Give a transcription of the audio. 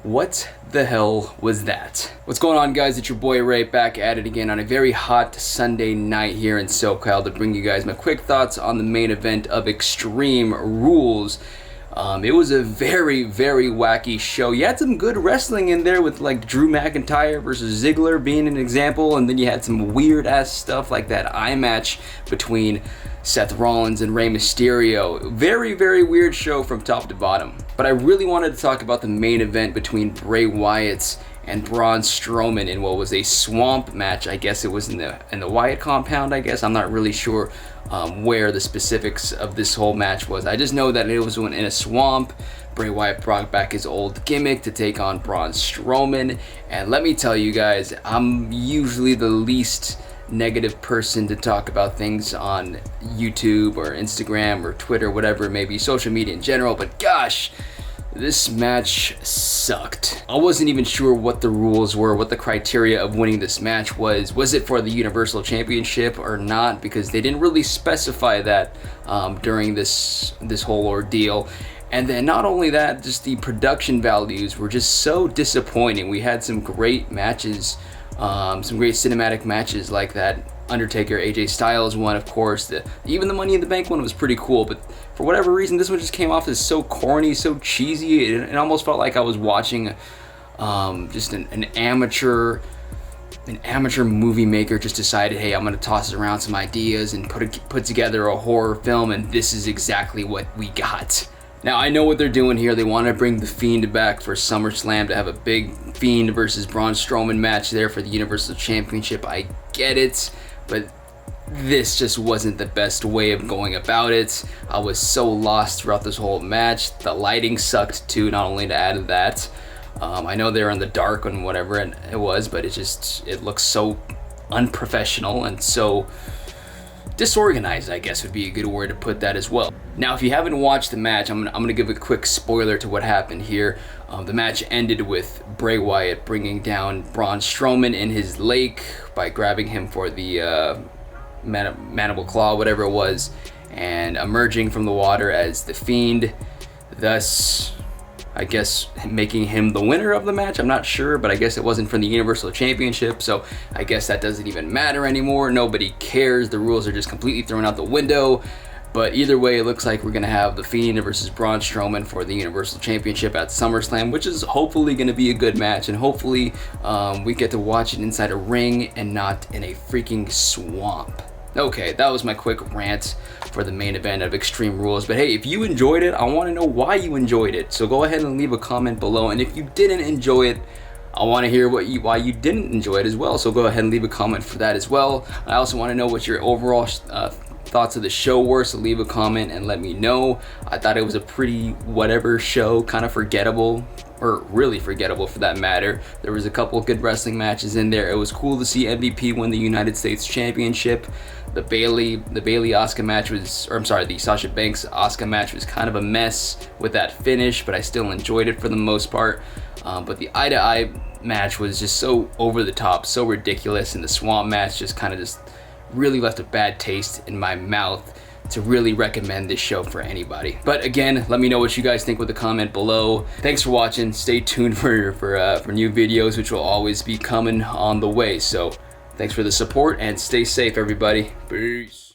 What the hell was that? What's going on, guys? It's your boy Ray back at it again on a very hot Sunday night here in SoCal to bring you guys my quick thoughts on the main event of Extreme Rules. It was a very wacky show. You had some good wrestling in there with like Drew McIntyre versus Ziggler being an example, and then you had some weird ass stuff like that eye match between Seth Rollins and Rey Mysterio. Very weird show from top to bottom. But I really wanted to talk about the main event between Bray Wyatt and Braun Strowman in what was a swamp match. I guess it was in the Wyatt compound, I guess. I'm not really sure where the specifics of this whole match was. I just know that it was in a swamp. Bray Wyatt brought back his old gimmick to take on Braun Strowman. And let me tell you guys, I'm usually the least negative person to talk about things on YouTube or Instagram or Twitter, whatever it may be, social media in general, but gosh, this match sucked. I wasn't even sure what the rules were, what the criteria of winning this match was. Was it for the Universal Championship or not? Because they didn't really specify that during this whole ordeal. And then not only that, just the production values were just so disappointing. We had some great matches, some great cinematic matches like that Undertaker AJ Styles one, of course. Even the Money in the Bank one was pretty cool, but for whatever reason this one just came off as so corny, so cheesy. It almost felt like I was watching just an amateur movie maker just decided, hey, I'm gonna toss around some ideas and put together a horror film, and this is exactly what we got. Now, I know what they're doing here. They want to bring The Fiend back for Summerslam to have a big Fiend versus Braun Strowman match there for the Universal Championship. I get it, but this just wasn't the best way of going about it. I was so lost throughout this whole match. The lighting sucked too, not only to add to that. I know they're in the dark and whatever it was, but it looks so unprofessional and so disorganized, I guess would be a good word to put that as well. Now, if you haven't watched the match, I'm gonna give a quick spoiler to what happened here. The match ended with Bray Wyatt bringing down Braun Strowman in his lake by grabbing him for the mandible claw, whatever it was, and emerging from the water as the Fiend, thus I guess making him the winner of the match. I'm not sure, but I guess it wasn't for the Universal Championship, so I guess that doesn't even matter anymore. Nobody cares. The rules are just completely thrown out the window. But either way, it looks like we're going to have The Fiend versus Braun Strowman for the Universal Championship at SummerSlam, which is hopefully going to be a good match, and hopefully we get to watch it inside a ring and not in a freaking swamp. Okay, that was my quick rant for the main event of Extreme Rules. But hey, if you enjoyed it, I want to know why you enjoyed it. So go ahead and leave a comment below. And if you didn't enjoy it, I want to hear why you didn't enjoy it as well. So go ahead and leave a comment for that as well. I also want to know what your overall thoughts of the show were, so leave a comment and let me know. I thought it was a pretty whatever show, kind of forgettable, or really forgettable for that matter. There was a couple of good wrestling matches in there. It was cool to see MVP win the United States Championship. The Bayley Asuka match was, or I'm sorry, the Sasha Banks Asuka match was kind of a mess with that finish, but I still enjoyed it for the most part. But the eye-to-eye match was just so over the top, so ridiculous, and the swamp match just kind of really left a bad taste in my mouth to really recommend this show for anybody. But again, let me know what you guys think with a comment below. Thanks for watching. Stay tuned for new videos, which will always be coming on the way. So thanks for the support and stay safe, everybody. Peace.